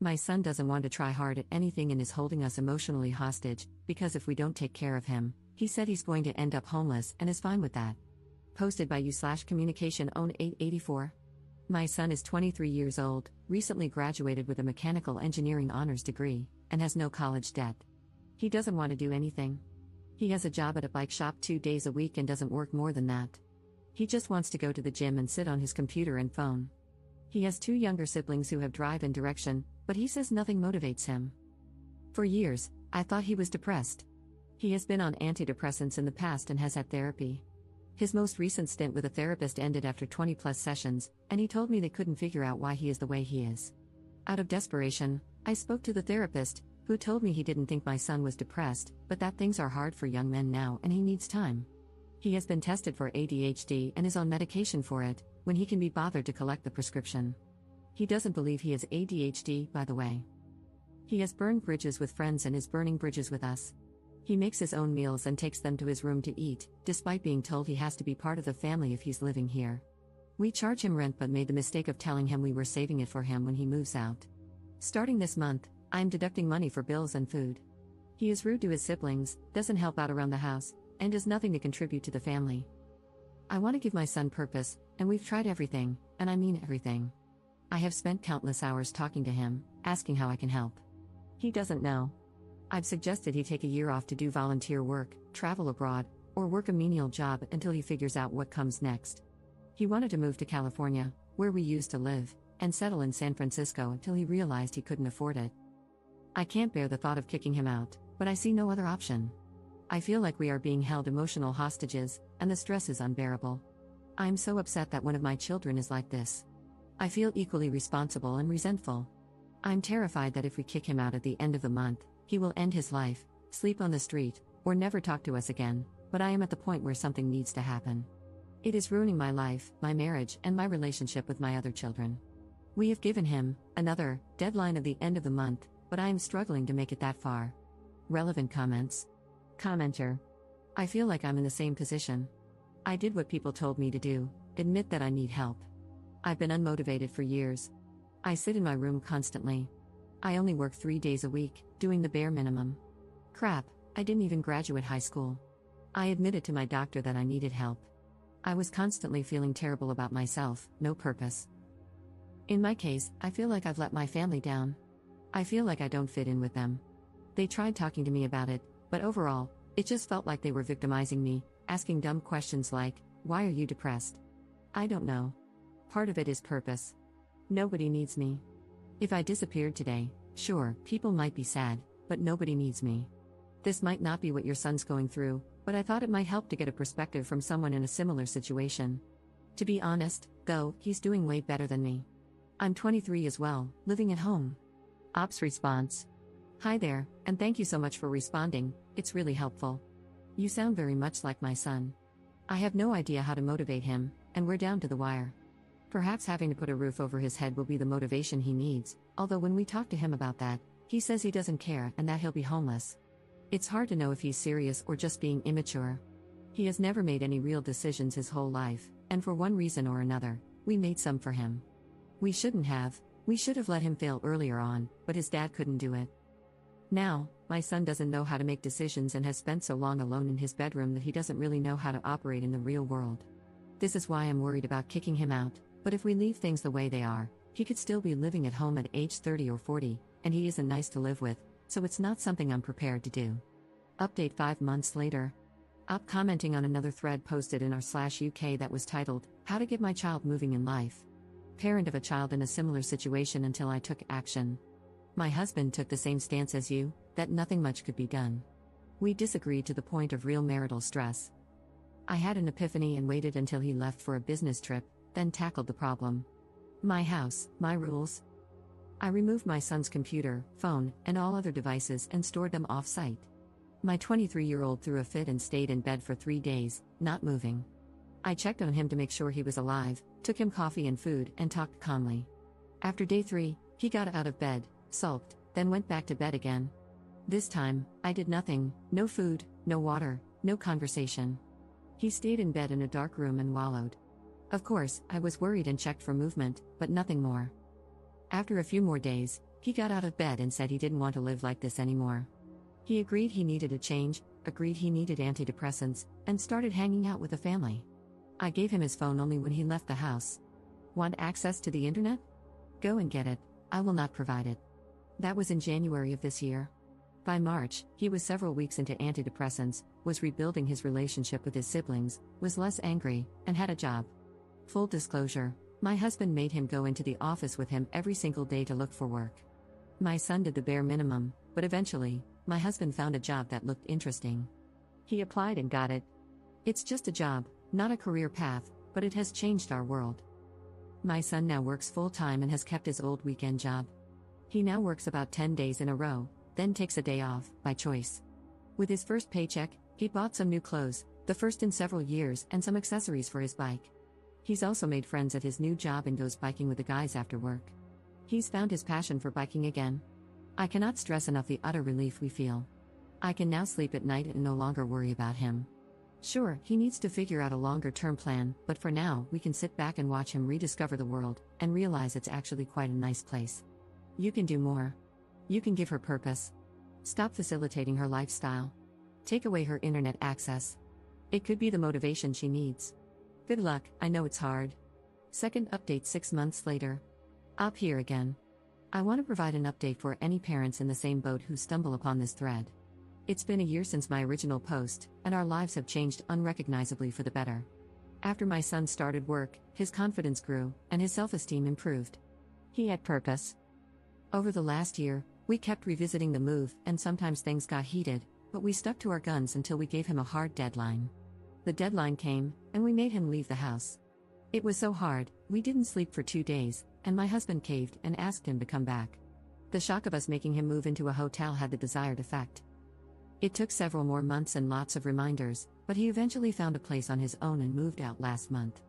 My son doesn't want to try hard at anything and is holding us emotionally hostage, because if we don't take care of him, he said he's going to end up homeless and is fine with that. Posted by you/communication own 884. My son is 23 years old, recently graduated with a mechanical engineering honors degree, and has no college debt. He doesn't want to do anything. He has a job at a bike shop 2 days a week and doesn't work more than that. He just wants to go to the gym and sit on his computer and phone. He has 2 younger siblings who have drive and direction, but he says nothing motivates him. For years, I thought he was depressed. He has been on antidepressants in the past and has had therapy. His most recent stint with a therapist ended after 20+ sessions, and he told me they couldn't figure out why he is the way he is. Out of desperation, I spoke to the therapist, who told me he didn't think my son was depressed, but that things are hard for young men now and he needs time. He has been tested for ADHD and is on medication for it, when he can be bothered to collect the prescription. He doesn't believe he has ADHD, by the way. He has burned bridges with friends and is burning bridges with us. He makes his own meals and takes them to his room to eat, despite being told he has to be part of the family if he's living here. We charge him rent but made the mistake of telling him we were saving it for him when he moves out. Starting this month, I'm deducting money for bills and food. He is rude to his siblings, doesn't help out around the house, and does nothing to contribute to the family. I want to give my son purpose, and we've tried everything, and I mean everything. I have spent countless hours talking to him, asking how I can help. He doesn't know. I've suggested he take a year off to do volunteer work, travel abroad, or work a menial job until he figures out what comes next. He wanted to move to California, where we used to live, and settle in San Francisco until he realized he couldn't afford it. I can't bear the thought of kicking him out, but I see no other option. I feel like we are being held emotional hostages, and the stress is unbearable. I am so upset that one of my children is like this. I feel equally responsible and resentful. I'm terrified that if we kick him out at the end of the month, he will end his life, sleep on the street, or never talk to us again, but I am at the point where something needs to happen. It is ruining my life, my marriage, and my relationship with my other children. We have given him another deadline of the end of the month, but I am struggling to make it that far. Relevant comments. Commenter. I feel like I'm in the same position. I did what people told me to do, admit that I need help. I've been unmotivated for years. I sit in my room constantly. I only work 3 days a week, doing the bare minimum. Crap, I didn't even graduate high school. I admitted to my doctor that I needed help. I was constantly feeling terrible about myself, no purpose. In my case, I feel like I've let my family down. I feel like I don't fit in with them. They tried talking to me about it, but overall, it just felt like they were victimizing me, asking dumb questions like, "Why are you depressed?" I don't know. Part of it is purpose. Nobody needs me. If I disappeared today, sure, people might be sad, but nobody needs me. This might not be what your son's going through, but I thought it might help to get a perspective from someone in a similar situation. To be honest, though, he's doing way better than me. I'm 23 as well, living at home. Ops response. Hi there, and thank you so much for responding, it's really helpful. You sound very much like my son. I have no idea how to motivate him, and we're down to the wire. Perhaps having to put a roof over his head will be the motivation he needs, although when we talk to him about that, he says he doesn't care and that he'll be homeless. It's hard to know if he's serious or just being immature. He has never made any real decisions his whole life, and for one reason or another, we made some for him. We shouldn't have, we should have let him fail earlier on, but his dad couldn't do it. Now, my son doesn't know how to make decisions and has spent so long alone in his bedroom that he doesn't really know how to operate in the real world. This is why I'm worried about kicking him out, but if we leave things the way they are, he could still be living at home at age 30 or 40, and he isn't nice to live with, so it's not something I'm prepared to do. Update 5 months later. Op commenting on another thread posted in r/UK that was titled, How to Get My Child Moving in Life. Parent of a child in a similar situation until I took action. My husband took the same stance as you, that nothing much could be done. We disagreed to the point of real marital stress. I had an epiphany and waited until he left for a business trip, then tackled the problem. My house, my rules. I removed my son's computer, phone, and all other devices and stored them off-site. My 23-year-old threw a fit and stayed in bed for 3 days, not moving. I checked on him to make sure he was alive, took him coffee and food, and talked calmly. After day 3, he got out of bed, sulked, then went back to bed again. This time, I did nothing, no food, no water, no conversation. He stayed in bed in a dark room and wallowed. Of course, I was worried and checked for movement, but nothing more. After a few more days, He got out of bed and said he didn't want to live like this anymore. He agreed he needed a change, agreed he needed antidepressants, and started hanging out with the family. I gave him his phone only when he left the house. Want access to the internet? Go and get it, I will not provide it. That was in January of this year. By March, he was several weeks into antidepressants, was rebuilding his relationship with his siblings, was less angry, and had a job. Full disclosure, my husband made him go into the office with him every single day to look for work. My son did the bare minimum, but eventually, my husband found a job that looked interesting. He applied and got it. It's just a job, not a career path, but it has changed our world. My son now works full-time and has kept his old weekend job. He now works about 10 days in a row, then takes a day off, by choice. With his first paycheck, he bought some new clothes, the first in several years, and some accessories for his bike. He's also made friends at his new job and goes biking with the guys after work. He's found his passion for biking again. I cannot stress enough the utter relief we feel. I can now sleep at night and no longer worry about him. Sure, he needs to figure out a longer-term plan, but for now, we can sit back and watch him rediscover the world, and realize it's actually quite a nice place. You can do more. You can give her purpose. Stop facilitating her lifestyle. Take away her internet access. It could be the motivation she needs. Good luck, I know it's hard. Second update 6 months later. Up here again. I want to provide an update for any parents in the same boat who stumble upon this thread. It's been a year since my original post, and our lives have changed unrecognizably for the better. After my son started work, his confidence grew, and his self-esteem improved. He had purpose. Over the last year, we kept revisiting the move, and sometimes things got heated, but we stuck to our guns until we gave him a hard deadline. The deadline came, and we made him leave the house. It was so hard, we didn't sleep for 2 days, and my husband caved and asked him to come back. The shock of us making him move into a hotel had the desired effect. It took several more months and lots of reminders, but he eventually found a place on his own and moved out last month.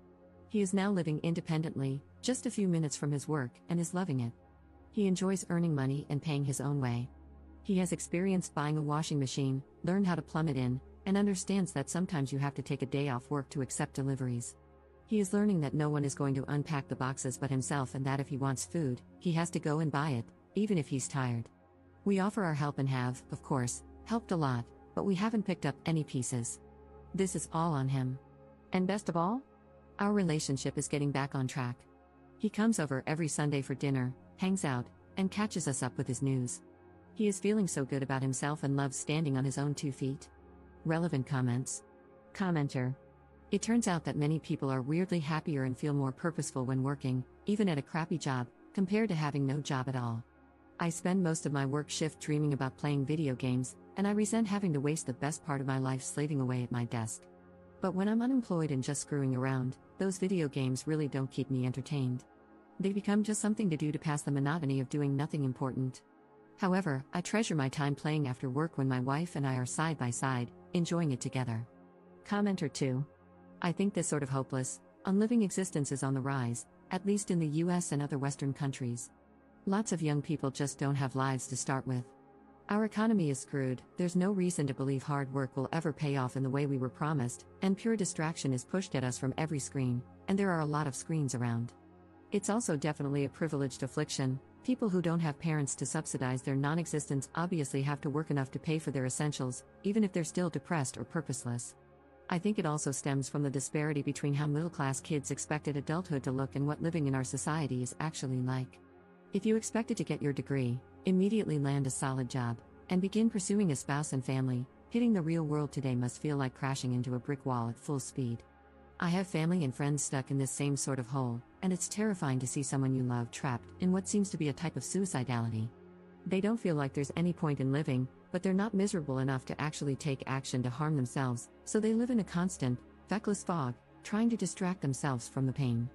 He is now living independently, just a few minutes from his work, and is loving it. He enjoys earning money and paying his own way. He has experience buying a washing machine, learned how to plumb it in, and understands that sometimes you have to take a day off work to accept deliveries. He is learning that no one is going to unpack the boxes but himself, and that if he wants food, he has to go and buy it, even if he's tired. We offer our help and have, of course, helped a lot, but we haven't picked up any pieces. This is all on him. And best of all, our relationship is getting back on track. He comes over every Sunday for dinner, hangs out, and catches us up with his news. He is feeling so good about himself and loves standing on his own 2 feet. Relevant comments. Commenter. It turns out that many people are weirdly happier and feel more purposeful when working, even at a crappy job, compared to having no job at all. I spend most of my work shift dreaming about playing video games, and I resent having to waste the best part of my life slaving away at my desk. But when I'm unemployed and just screwing around, those video games really don't keep me entertained. They become just something to do to pass the monotony of doing nothing important. However, I treasure my time playing after work when my wife and I are side by side, enjoying it together. Commenter 2. I think this sort of hopeless, unliving existence is on the rise, at least in the US and other Western countries. Lots of young people just don't have lives to start with. Our economy is screwed, there's no reason to believe hard work will ever pay off in the way we were promised, and pure distraction is pushed at us from every screen, and there are a lot of screens around. It's also definitely a privileged affliction. People who don't have parents to subsidize their non-existence obviously have to work enough to pay for their essentials, even if they're still depressed or purposeless. I think it also stems from the disparity between how middle-class kids expected adulthood to look and what living in our society is actually like. If you expected to get your degree, immediately land a solid job, and begin pursuing a spouse and family, hitting the real world today must feel like crashing into a brick wall at full speed. I have family and friends stuck in this same sort of hole, and it's terrifying to see someone you love trapped in what seems to be a type of suicidality. They don't feel like there's any point in living, but they're not miserable enough to actually take action to harm themselves, so they live in a constant, feckless fog, trying to distract themselves from the pain.